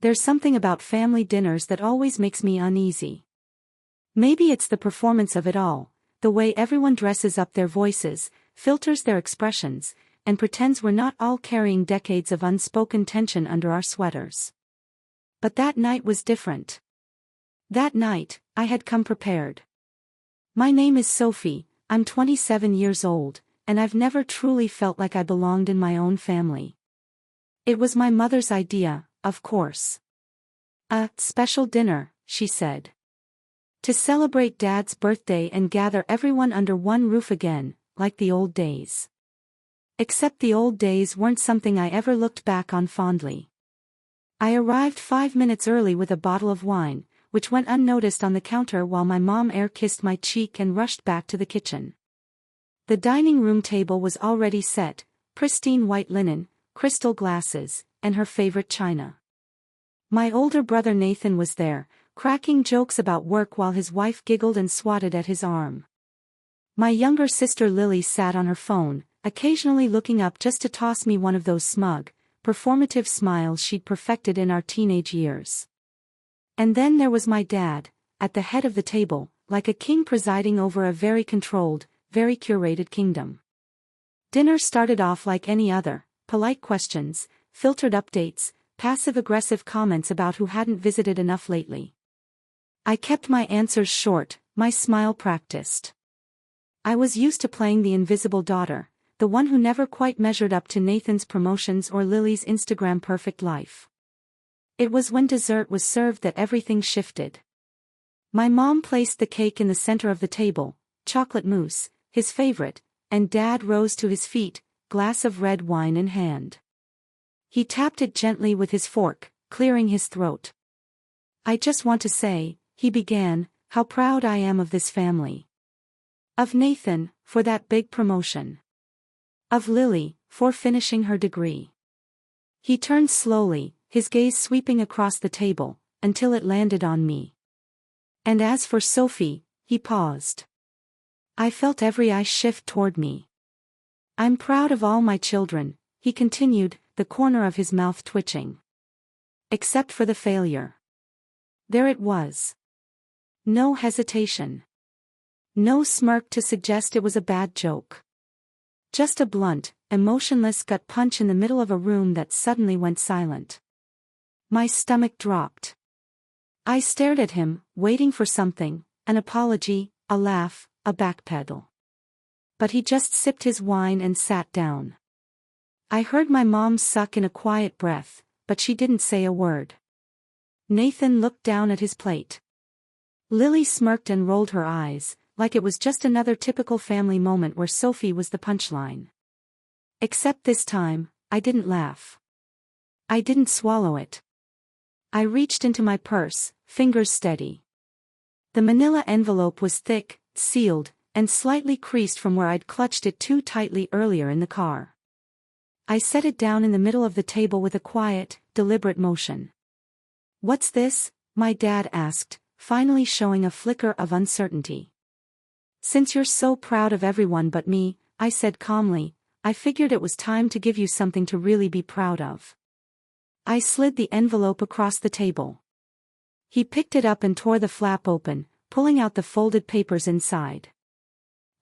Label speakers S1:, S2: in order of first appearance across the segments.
S1: There's something about family dinners that always makes me uneasy. Maybe it's the performance of it all, the way everyone dresses up their voices, filters their expressions, and pretends we're not all carrying decades of unspoken tension under our sweaters. But that night was different. That night, I had come prepared. My name is Sophie, I'm 27 years old, and I've never truly felt like I belonged in my own family. It was my mother's idea, of course. A special dinner, she said. To celebrate Dad's birthday and gather everyone under one roof again, like the old days. Except the old days weren't something I ever looked back on fondly. I arrived 5 minutes early with a bottle of wine, which went unnoticed on the counter while my mom air-kissed my cheek and rushed back to the kitchen. The dining room table was already set, pristine white linen, crystal glasses, and her favorite china. My older brother Nathan was there, cracking jokes about work while his wife giggled and swatted at his arm. My younger sister Lily sat on her phone, occasionally looking up just to toss me one of those smug, performative smiles she'd perfected in our teenage years. And then there was my dad, at the head of the table, like a king presiding over a very controlled, very curated kingdom. Dinner started off like any other, polite questions, filtered updates, passive-aggressive comments about who hadn't visited enough lately. I kept my answers short, my smile practiced. I was used to playing the invisible daughter, the one who never quite measured up to Nathan's promotions or Lily's Instagram perfect life. It was when dessert was served that everything shifted. My mom placed the cake in the center of the table, chocolate mousse, his favorite, and Dad rose to his feet, glass of red wine in hand. He tapped it gently with his fork, clearing his throat. I just want to say, he began, how proud I am of this family. Of Nathan, for that big promotion. Of Lily, for finishing her degree. He turned slowly, his gaze sweeping across the table, until it landed on me. And as for Sophie, he paused. I felt every eye shift toward me. I'm proud of all my children, he continued, the corner of his mouth twitching. Except for the failure. There it was. No hesitation. No smirk to suggest it was a bad joke. Just a blunt, emotionless gut punch in the middle of a room that suddenly went silent. My stomach dropped. I stared at him, waiting for something, an apology, a laugh, a backpedal. But he just sipped his wine and sat down. I heard my mom suck in a quiet breath, but she didn't say a word. Nathan looked down at his plate. Lily smirked and rolled her eyes, like it was just another typical family moment where Sophie was the punchline. Except this time, I didn't laugh. I didn't swallow it. I reached into my purse, fingers steady. The manila envelope was thick, sealed, and slightly creased from where I'd clutched it too tightly earlier in the car. I set it down in the middle of the table with a quiet, deliberate motion. "What's this?" my dad asked, finally showing a flicker of uncertainty. "Since you're so proud of everyone but me," I said calmly, "I figured it was time to give you something to really be proud of." I slid the envelope across the table. He picked it up and tore the flap open, pulling out the folded papers inside.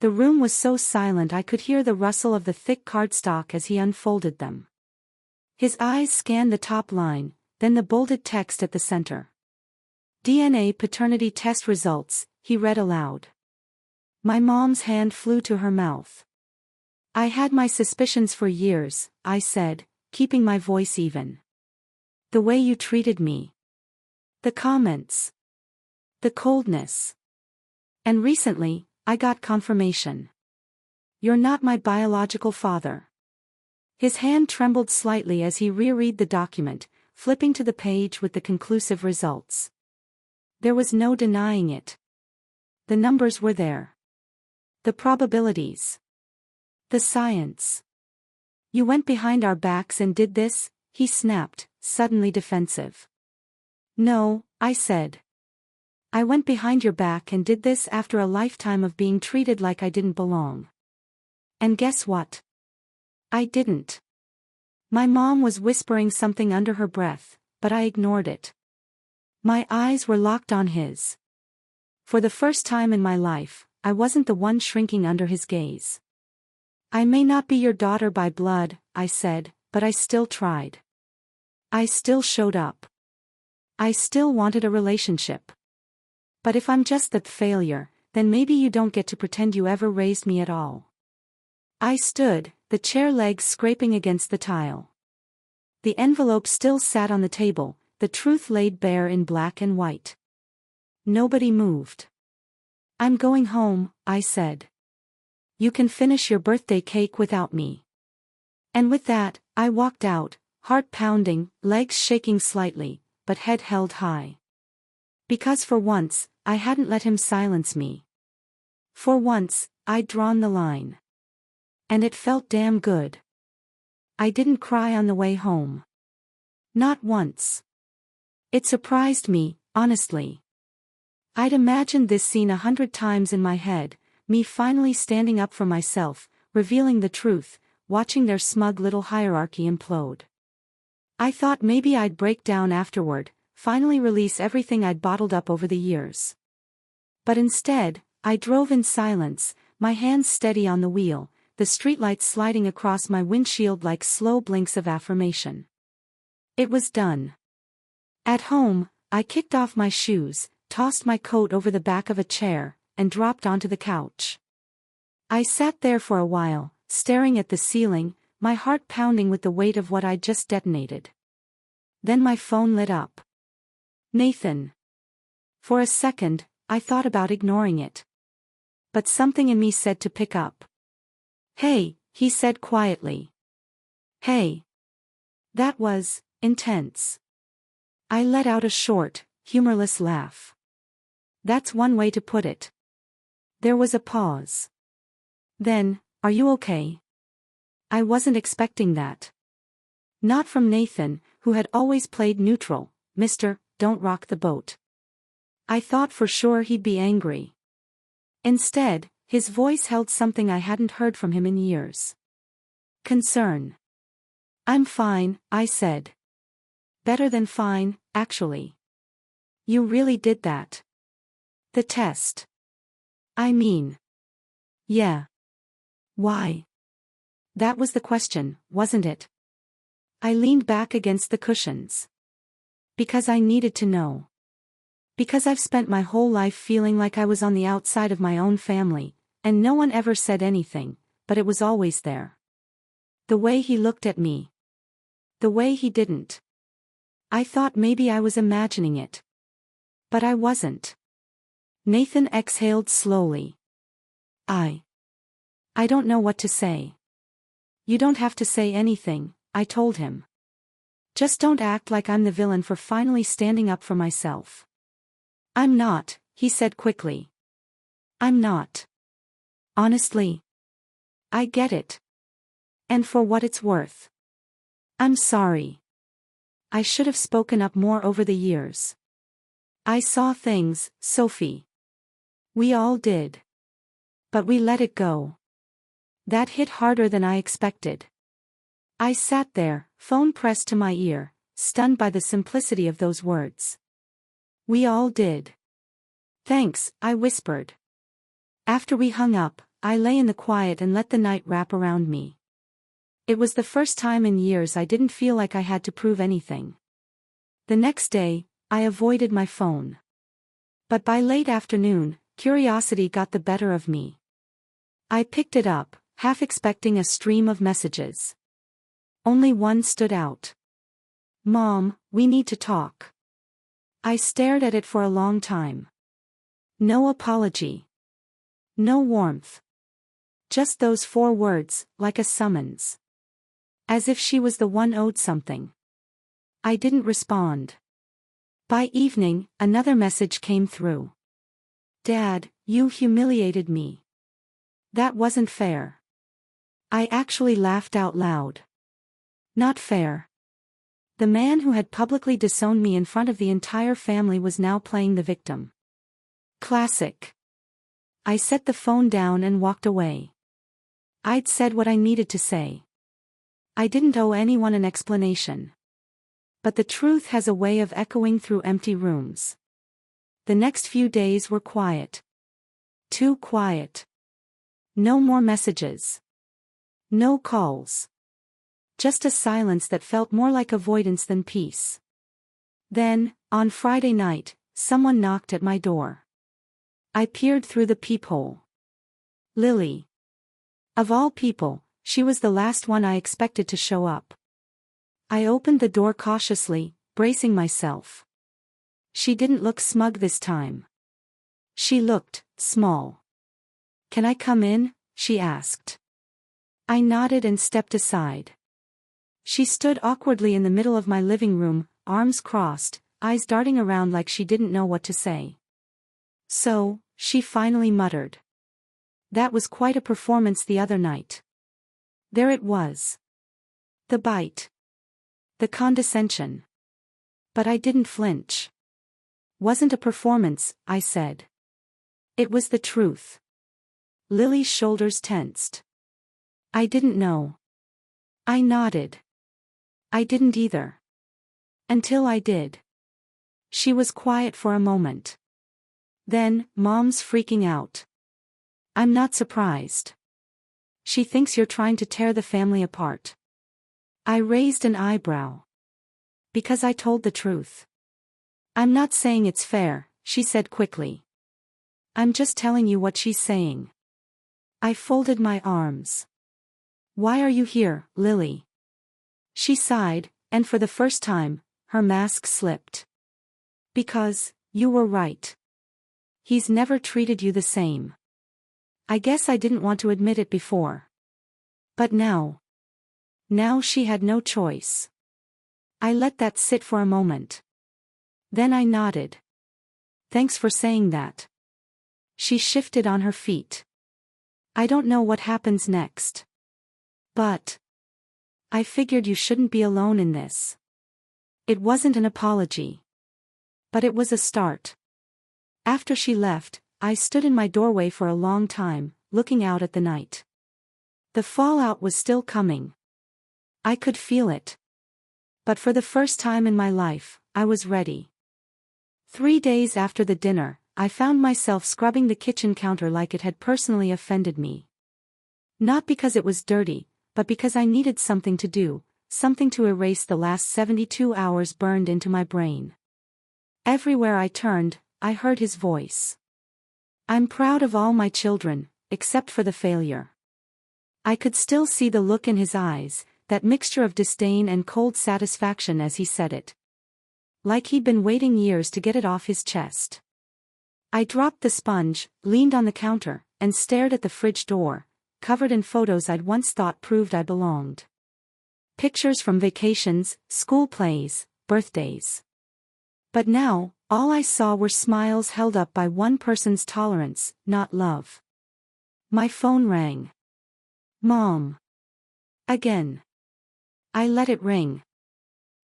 S1: The room was so silent I could hear the rustle of the thick cardstock as he unfolded them. His eyes scanned the top line, then the bolded text at the center. "DNA paternity test results," he read aloud. My mom's hand flew to her mouth. "I had my suspicions for years," I said, keeping my voice even. "The way you treated me. The comments. The coldness. And recently, I got confirmation. You're not my biological father." His hand trembled slightly as he reread the document, flipping to the page with the conclusive results. There was no denying it. The numbers were there. The probabilities. The science. "You went behind our backs and did this?" he snapped, suddenly defensive. "No," I said. "I went behind your back and did this after a lifetime of being treated like I didn't belong. And guess what? I didn't." My mom was whispering something under her breath, but I ignored it. My eyes were locked on his. For the first time in my life, I wasn't the one shrinking under his gaze. "I may not be your daughter by blood," I said, "but I still tried. I still showed up. I still wanted a relationship. But if I'm just that failure, then maybe you don't get to pretend you ever raised me at all." I stood, the chair legs scraping against the tile. The envelope still sat on the table, the truth laid bare in black and white. Nobody moved. "I'm going home," I said. "You can finish your birthday cake without me." And with that, I walked out, heart pounding, legs shaking slightly, but head held high. Because for once, I hadn't let him silence me. For once, I'd drawn the line. And it felt damn good. I didn't cry on the way home. Not once. It surprised me, honestly. I'd imagined this scene 100 times in my head, me finally standing up for myself, revealing the truth, watching their smug little hierarchy implode. I thought maybe I'd break down afterward, finally release everything I'd bottled up over the years. But instead, I drove in silence, my hands steady on the wheel, the streetlights sliding across my windshield like slow blinks of affirmation. It was done. At home, I kicked off my shoes, tossed my coat over the back of a chair, and dropped onto the couch. I sat there for a while, staring at the ceiling, my heart pounding with the weight of what I'd just detonated. Then my phone lit up. "Nathan." For a second, I thought about ignoring it. But something in me said to pick up. "Hey," he said quietly. "Hey." That was intense. I let out a short, humorless laugh. That's one way to put it. There was a pause. Then, "Are you okay?" I wasn't expecting that. Not from Nathan, who had always played neutral, "Mr. Don't rock the boat." I thought for sure he'd be angry. Instead, his voice held something I hadn't heard from him in years. Concern. "I'm fine," I said. "Better than fine, actually." "You really did that?" "The test." "I mean." "Yeah." "Why?" That was the question, wasn't it? I leaned back against the cushions. "Because I needed to know. Because I've spent my whole life feeling like I was on the outside of my own family, and no one ever said anything, but it was always there. The way he looked at me. The way he didn't. I thought maybe I was imagining it. But I wasn't." Nathan exhaled slowly. I don't know what to say." "You don't have to say anything," I told him. "Just don't act like I'm the villain for finally standing up for myself." "I'm not," he said quickly. "I'm not. Honestly. I get it. And for what it's worth. I'm sorry. I should have spoken up more over the years. I saw things, Sophie. We all did. But we let it go." That hit harder than I expected. I sat there, phone pressed to my ear, stunned by the simplicity of those words. "We all did." "Thanks," I whispered. After we hung up, I lay in the quiet and let the night wrap around me. It was the first time in years I didn't feel like I had to prove anything. The next day, I avoided my phone. But by late afternoon, curiosity got the better of me. I picked it up, half expecting a stream of messages. Only one stood out. "Mom, we need to talk." I stared at it for a long time. No apology. No warmth. Just those 4 words, like a summons. As if she was the one owed something. I didn't respond. By evening, another message came through. "Dad, you humiliated me. That wasn't fair." I actually laughed out loud. Not fair. The man who had publicly disowned me in front of the entire family was now playing the victim. Classic. I set the phone down and walked away. I'd said what I needed to say. I didn't owe anyone an explanation. But the truth has a way of echoing through empty rooms. The next few days were quiet. Too quiet. No more messages. No calls. Just a silence that felt more like avoidance than peace. Then, on Friday night, someone knocked at my door. I peered through the peephole. Lily. Of all people, she was the last one I expected to show up. I opened the door cautiously, bracing myself. She didn't look smug this time. She looked small. "Can I come in?" she asked. I nodded and stepped aside. She stood awkwardly in the middle of my living room, arms crossed, eyes darting around like she didn't know what to say. "So," she finally muttered. "That was quite a performance the other night." There it was. The bite. The condescension. But I didn't flinch. "Wasn't a performance," I said. "It was the truth." Lily's shoulders tensed. "I didn't know." I nodded. "I didn't either. Until I did." She was quiet for a moment. Then, "Mom's freaking out." "I'm not surprised. She thinks you're trying to tear the family apart." I raised an eyebrow. "Because I told the truth." "I'm not saying it's fair," she said quickly. "I'm just telling you what she's saying." I folded my arms. "Why are you here, Lily?" She sighed, and for the first time, her mask slipped. "Because, you were right. He's never treated you the same." I guess I didn't want to admit it before. But now. Now she had no choice. I let that sit for a moment. Then I nodded. "Thanks for saying that." She shifted on her feet. "I don't know what happens next. But I figured you shouldn't be alone in this." It wasn't an apology. But it was a start. After she left, I stood in my doorway for a long time, looking out at the night. The fallout was still coming. I could feel it. But for the first time in my life, I was ready. 3 days after the dinner, I found myself scrubbing the kitchen counter like it had personally offended me. Not because it was dirty, but because I needed something to do, something to erase the last 72 hours burned into my brain. Everywhere I turned, I heard his voice. "I'm proud of all my children, except for the failure." I could still see the look in his eyes, that mixture of disdain and cold satisfaction as he said it. Like he'd been waiting years to get it off his chest. I dropped the sponge, leaned on the counter, and stared at the fridge door, covered in photos I'd once thought proved I belonged. Pictures from vacations, school plays, birthdays. But now, all I saw were smiles held up by one person's tolerance, not love. My phone rang. "Mom." Again. I let it ring.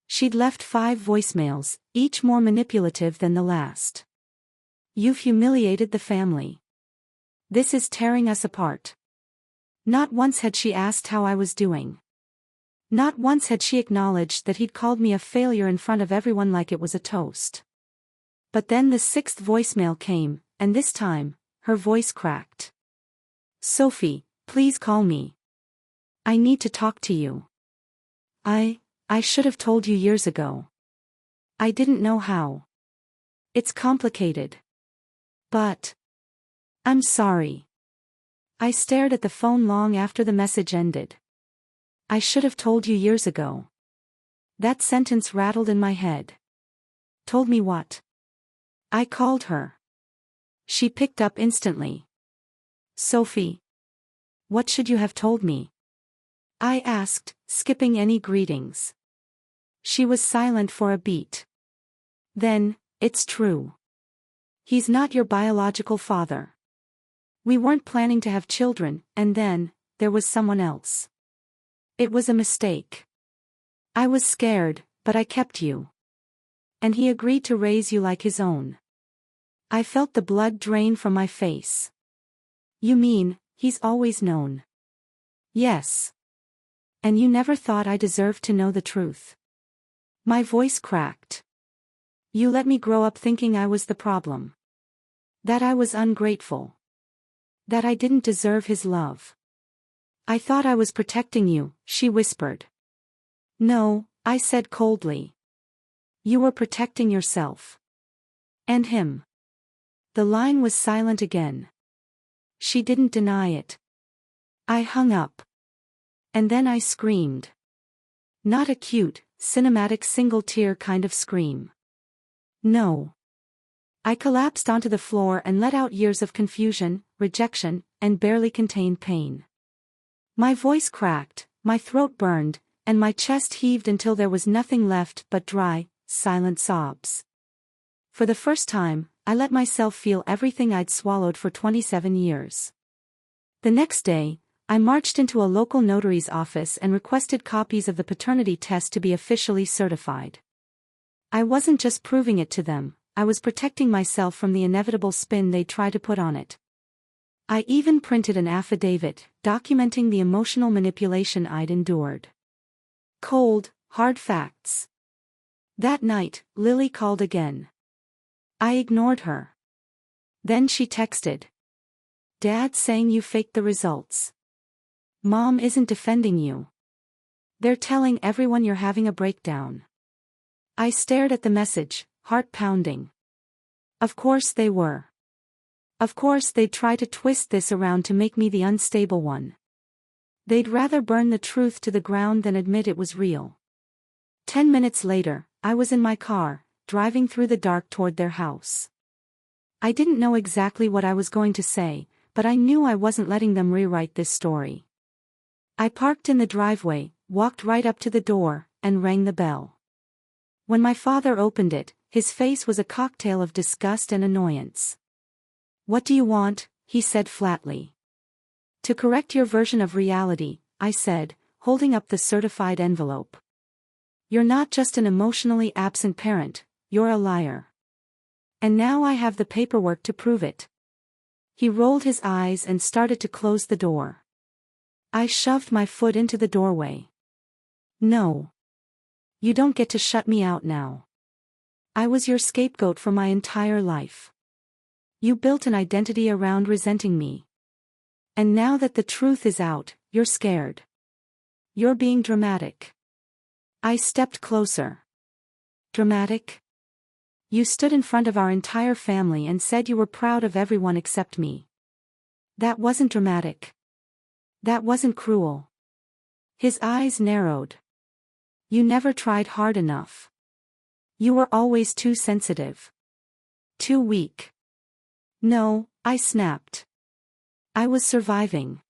S1: She'd left 5 voicemails, each more manipulative than the last. "You've humiliated the family. This is tearing us apart." Not once had she asked how I was doing. Not once had she acknowledged that he'd called me a failure in front of everyone like it was a toast. But then the 6th voicemail came, and this time, her voice cracked. "Sophie, please call me. I need to talk to you. I should have told you years ago. I didn't know how. It's complicated. But I'm sorry." I stared at the phone long after the message ended. "I should have told you years ago." That sentence rattled in my head. Told me what? I called her. She picked up instantly. "Sophie. What should you have told me?" I asked, skipping any greetings. She was silent for a beat. Then, "It's true. He's not your biological father. We weren't planning to have children, and then, there was someone else. It was a mistake. I was scared, but I kept you. And he agreed to raise you like his own." I felt the blood drain from my face. "You mean, he's always known?" "Yes. And you never thought I deserved to know the truth?" My voice cracked. You let me grow up thinking I was the problem. That I was ungrateful. That I didn't deserve his love. I thought I was protecting you, she whispered. No, I said coldly. You were protecting yourself. And him. The line was silent again. She didn't deny it. I hung up. And then I screamed. Not a cute, cinematic single-tear kind of scream. No. I collapsed onto the floor and let out years of confusion, rejection, and barely contained pain. My voice cracked, my throat burned, and my chest heaved until there was nothing left but dry, silent sobs. For the first time, I let myself feel everything I'd swallowed for 27 years. The next day, I marched into a local notary's office and requested copies of the paternity test to be officially certified. I wasn't just proving it to them, I was protecting myself from the inevitable spin they'd try to put on it. I even printed an affidavit, documenting the emotional manipulation I'd endured. Cold, hard facts. That night, Lily called again. I ignored her. Then she texted. Dad's saying you faked the results. Mom isn't defending you. They're telling everyone you're having a breakdown. I stared at the message, heart pounding. Of course they were. Of course they'd try to twist this around to make me the unstable one. They'd rather burn the truth to the ground than admit it was real. 10 minutes later, I was in my car, driving through the dark toward their house. I didn't know exactly what I was going to say, but I knew I wasn't letting them rewrite this story. I parked in the driveway, walked right up to the door, and rang the bell. When my father opened it, his face was a cocktail of disgust and annoyance. What do you want? He said flatly. To correct your version of reality, I said, holding up the certified envelope. You're not just an emotionally absent parent, you're a liar. And now I have the paperwork to prove it. He rolled his eyes and started to close the door. I shoved my foot into the doorway. No. You don't get to shut me out now. I was your scapegoat for my entire life. You built an identity around resenting me. And now that the truth is out, you're scared. You're being dramatic. I stepped closer. Dramatic? You stood in front of our entire family and said you were proud of everyone except me. That wasn't dramatic. That wasn't cruel. His eyes narrowed. You never tried hard enough. You were always too sensitive. Too weak. No, I snapped. I was surviving.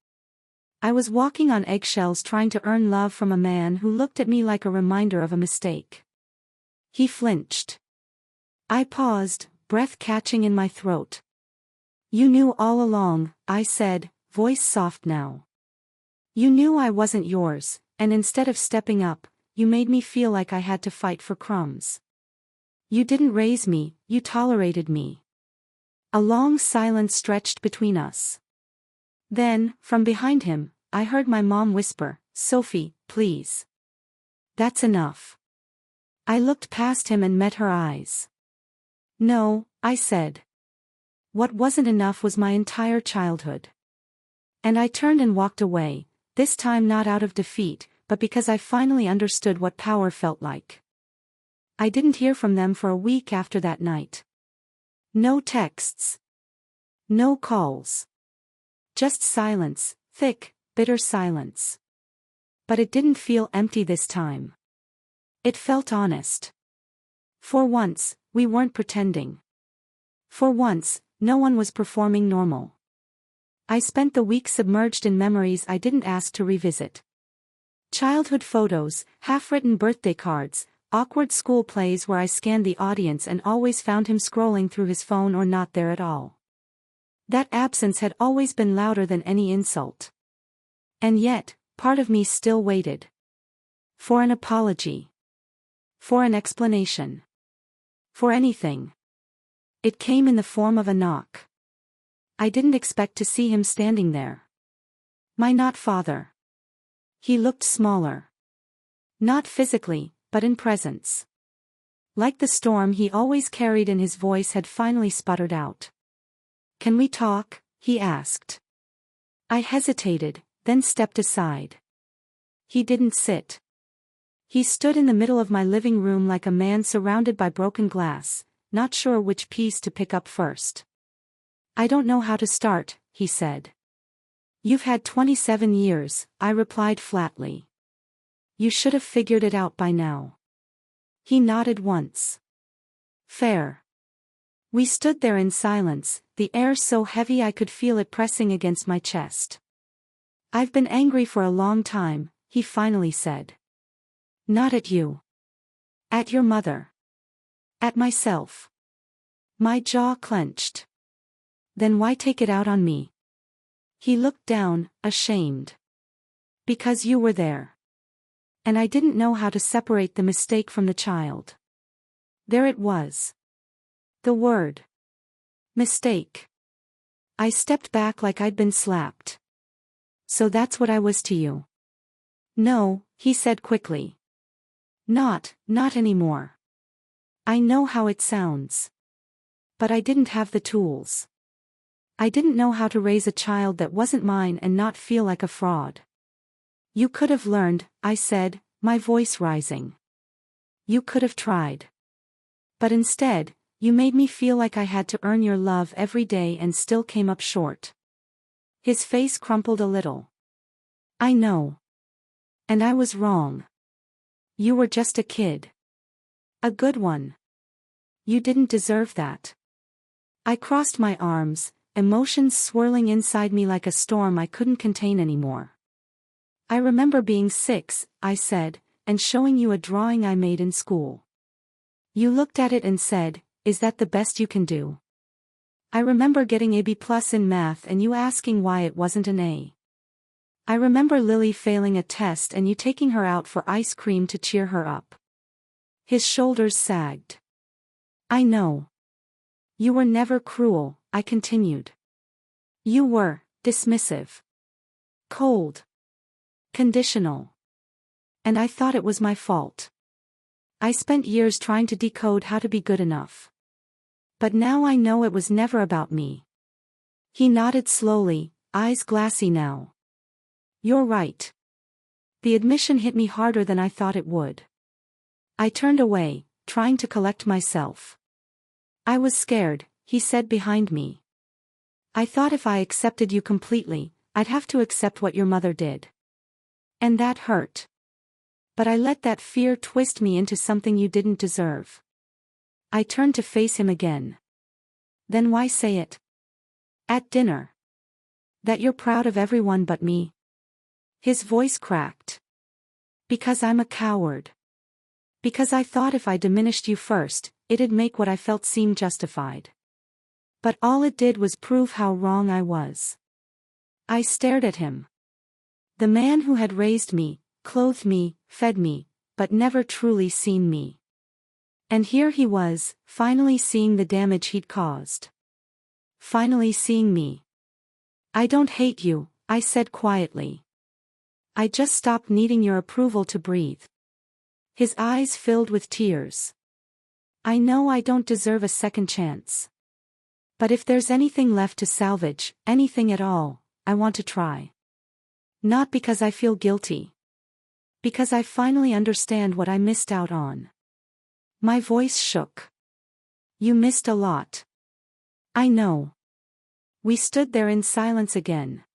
S1: I was walking on eggshells trying to earn love from a man who looked at me like a reminder of a mistake. He flinched. I paused, breath catching in my throat. You knew all along, I said, voice soft now. You knew I wasn't yours, and instead of stepping up, you made me feel like I had to fight for crumbs. You didn't raise me, you tolerated me. A long silence stretched between us. Then, from behind him, I heard my mom whisper, Sophie, please. That's enough. I looked past him and met her eyes. No, I said. What wasn't enough was my entire childhood. And I turned and walked away, this time not out of defeat, but because I finally understood what power felt like. I didn't hear from them for a week after that night. No texts. No calls. Just silence, thick, bitter silence. But it didn't feel empty this time. It felt honest. For once, we weren't pretending. For once, no one was performing normal. I spent the week submerged in memories I didn't ask to revisit. Childhood photos, half-written birthday cards, awkward school plays where I scanned the audience and always found him scrolling through his phone or not there at all. That absence had always been louder than any insult. And yet, part of me still waited. For an apology. For an explanation. For anything. It came in the form of a knock. I didn't expect to see him standing there. My not father. He looked smaller. Not physically, but in presence. Like the storm he always carried in his voice had finally sputtered out. "Can we talk?" he asked. I hesitated, then stepped aside. He didn't sit. He stood in the middle of my living room like a man surrounded by broken glass, not sure which piece to pick up first. "I don't know how to start," he said. "You've had 27 years, I replied flatly. "You should have figured it out by now." He nodded once. "Fair." We stood there in silence, the air so heavy I could feel it pressing against my chest. "I've been angry for a long time," he finally said. "Not at you. At your mother. At myself." My jaw clenched. "Then why take it out on me?" He looked down, ashamed. "Because you were there. And I didn't know how to separate the mistake from the child." There it was. The word. Mistake. I stepped back like I'd been slapped. "So that's what I was to you?" "No," he said quickly. Not anymore. I know how it sounds. But I didn't have the tools. I didn't know how to raise a child that wasn't mine and not feel like a fraud." "You could have learned," I said, my voice rising. "You could have tried. But instead, you made me feel like I had to earn your love every day and still came up short." His face crumpled a little. "I know. And I was wrong. You were just a kid. A good one. You didn't deserve that." I crossed my arms, emotions swirling inside me like a storm I couldn't contain anymore. "I remember being 6, I said, and showing you a drawing I made in school. You looked at it and said, 'Is that the best you can do?' I remember getting a B+ in math and you asking why it wasn't an A. I remember Lily failing a test and you taking her out for ice cream to cheer her up." His shoulders sagged. "I know. You were never cruel," I continued. "You were dismissive. Cold. Conditional. And I thought it was my fault. I spent years trying to decode how to be good enough. But now I know it was never about me." He nodded slowly, eyes glassy now. "You're right." The admission hit me harder than I thought it would. I turned away, trying to collect myself. "I was scared," he said behind me. "I thought if I accepted you completely, I'd have to accept what your mother did. And that hurt. But I let that fear twist me into something you didn't deserve." I turned to face him again. "Then why say it? At dinner. That you're proud of everyone but me?" His voice cracked. "Because I'm a coward. Because I thought if I diminished you first, it'd make what I felt seem justified. But all it did was prove how wrong I was." I stared at him. The man who had raised me, clothed me, fed me, but never truly seen me. And here he was, finally seeing the damage he'd caused. Finally seeing me. "I don't hate you," I said quietly. "I just stopped needing your approval to breathe." His eyes filled with tears. "I know I don't deserve a second chance. But if there's anything left to salvage, anything at all, I want to try. Not because I feel guilty. Because I finally understand what I missed out on." My voice shook. "You missed a lot. I know." We stood there in silence again.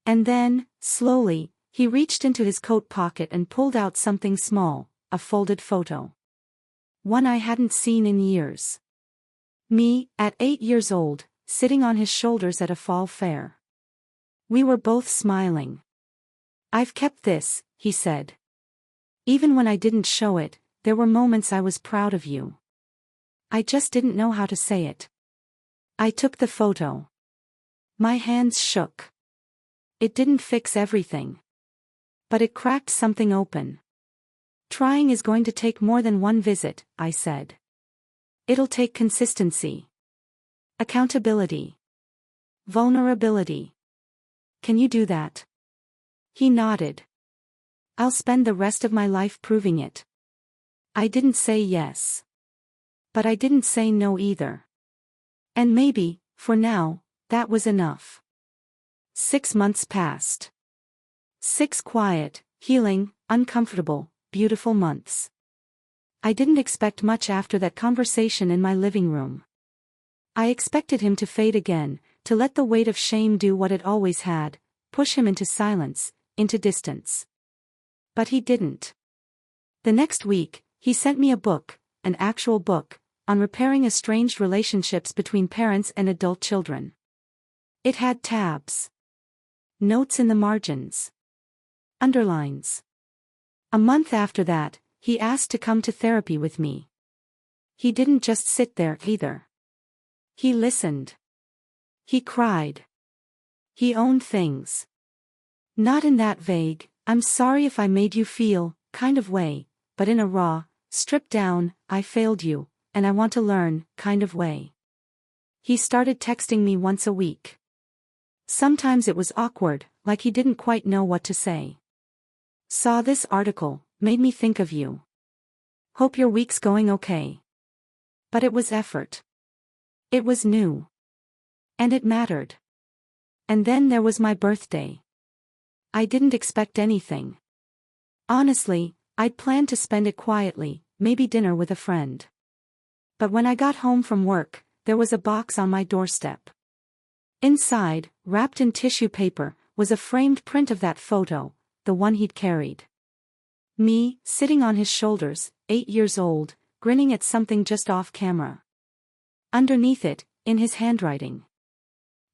S1: And then, slowly, he reached into his coat pocket and pulled out something small, a folded photo. One I hadn't seen in years. Me, at 8 years old, sitting on his shoulders at a fall fair. We were both smiling. "I've kept this," he said. "Even when I didn't show it, there were moments I was proud of you. I just didn't know how to say it." I took the photo. My hands shook. It didn't fix everything. But it cracked something open. "Trying is going to take more than one visit," I said. "It'll take consistency. Accountability. Vulnerability. Can you do that?" He nodded. "I'll spend the rest of my life proving it." I didn't say yes. But I didn't say no either. And maybe, for now, that was enough. 6 months passed. 6 quiet, healing, uncomfortable, beautiful months. I didn't expect much after that conversation in my living room. I expected him to fade again, to let the weight of shame do what it always had, push him into silence, into distance. But he didn't. The next week, he sent me a book, an actual book, on repairing estranged relationships between parents and adult children. It had tabs. Notes in the margins. Underlines. A month after that, he asked to come to therapy with me. He didn't just sit there either. He listened. He cried. He owned things. Not in that vague, "I'm sorry if I made you feel," kind of way, but in a raw, stripped down, "I failed you, and I want to learn," kind of way. He started texting me once a week. Sometimes it was awkward, like he didn't quite know what to say. "Saw this article, made me think of you. Hope your week's going okay." But it was effort. It was new. And it mattered. And then there was my birthday. I didn't expect anything. Honestly, I'd planned to spend it quietly, maybe dinner with a friend. But when I got home from work, there was a box on my doorstep. Inside, wrapped in tissue paper, was a framed print of that photo, the one he'd carried. Me, sitting on his shoulders, 8 years old, grinning at something just off camera. Underneath it, in his handwriting.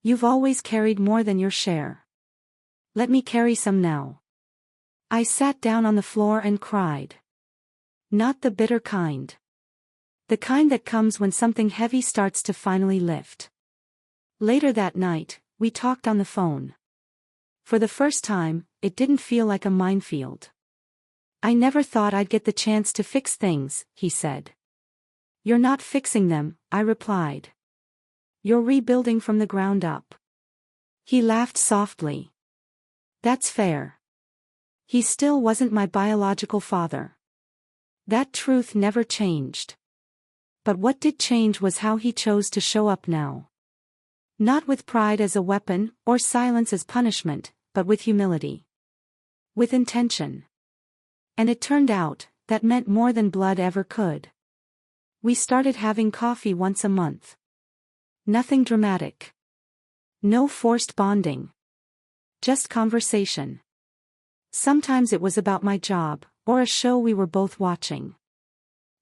S1: "You've always carried more than your share. Let me carry some now." I sat down on the floor and cried. Not the bitter kind. The kind that comes when something heavy starts to finally lift. Later that night, we talked on the phone. For the first time, it didn't feel like a minefield. "I never thought I'd get the chance to fix things," he said. "You're not fixing them," I replied. "You're rebuilding from the ground up." He laughed softly. "That's fair." He still wasn't my biological father. That truth never changed. But what did change was how he chose to show up now. Not with pride as a weapon, or silence as punishment, but with humility. With intention. And it turned out, that meant more than blood ever could. We started having coffee once a month. Nothing dramatic. No forced bonding. Just conversation. Sometimes it was about my job, or a show we were both watching.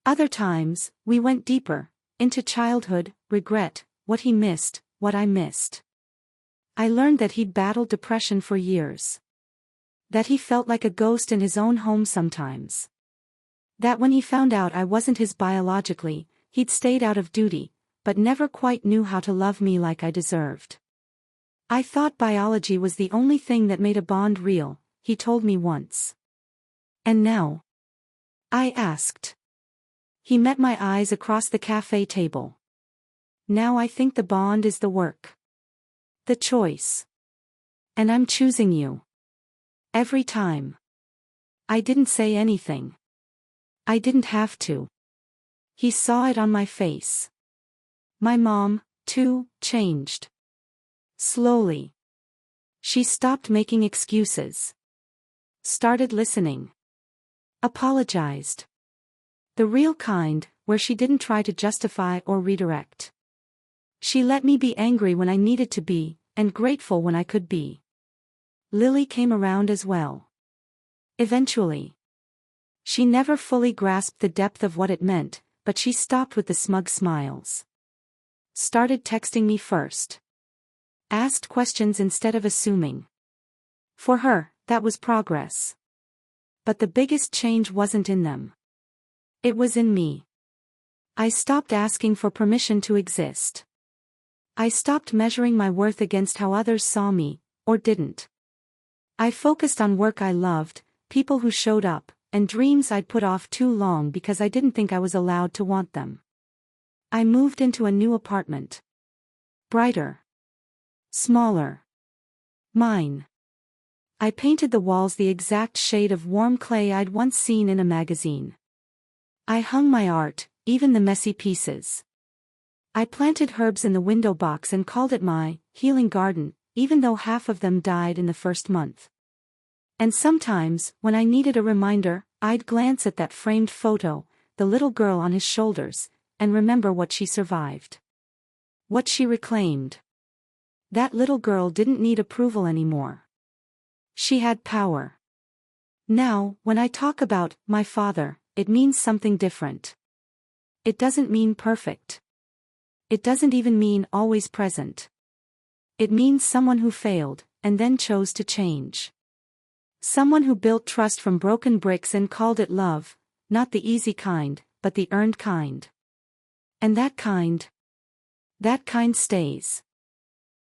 S1: Other times, we went deeper, into childhood, regret, what he missed, what I missed. I learned that he'd battled depression for years. That he felt like a ghost in his own home sometimes. That when he found out I wasn't his biologically, he'd stayed out of duty, but never quite knew how to love me like I deserved. "I thought biology was the only thing that made a bond real," he told me once. "And now?" I asked. He met my eyes across the cafe table. "Now I think the bond is the work. The choice. And I'm choosing you. Every time." I didn't say anything. I didn't have to. He saw it on my face. My mom, too, changed. Slowly. She stopped making excuses. Started listening. Apologized. The real kind, where she didn't try to justify or redirect. She let me be angry when I needed to be, and grateful when I could be. Lily came around as well. Eventually. She never fully grasped the depth of what it meant, but she stopped with the smug smiles. Started texting me first. Asked questions instead of assuming. For her, that was progress. But the biggest change wasn't in them. It was in me. I stopped asking for permission to exist. I stopped measuring my worth against how others saw me, or didn't. I focused on work I loved, people who showed up, and dreams I'd put off too long because I didn't think I was allowed to want them. I moved into a new apartment. Brighter. Smaller. Mine. I painted the walls the exact shade of warm clay I'd once seen in a magazine. I hung my art, even the messy pieces. I planted herbs in the window box and called it my healing garden, even though half of them died in the first month. And sometimes, when I needed a reminder, I'd glance at that framed photo, the little girl on his shoulders, and remember what she survived. What she reclaimed. That little girl didn't need approval anymore. She had power. Now, when I talk about my father, it means something different. It doesn't mean perfect. It doesn't even mean always present. It means someone who failed, and then chose to change. Someone who built trust from broken bricks and called it love, not the easy kind, but the earned kind. And that kind stays.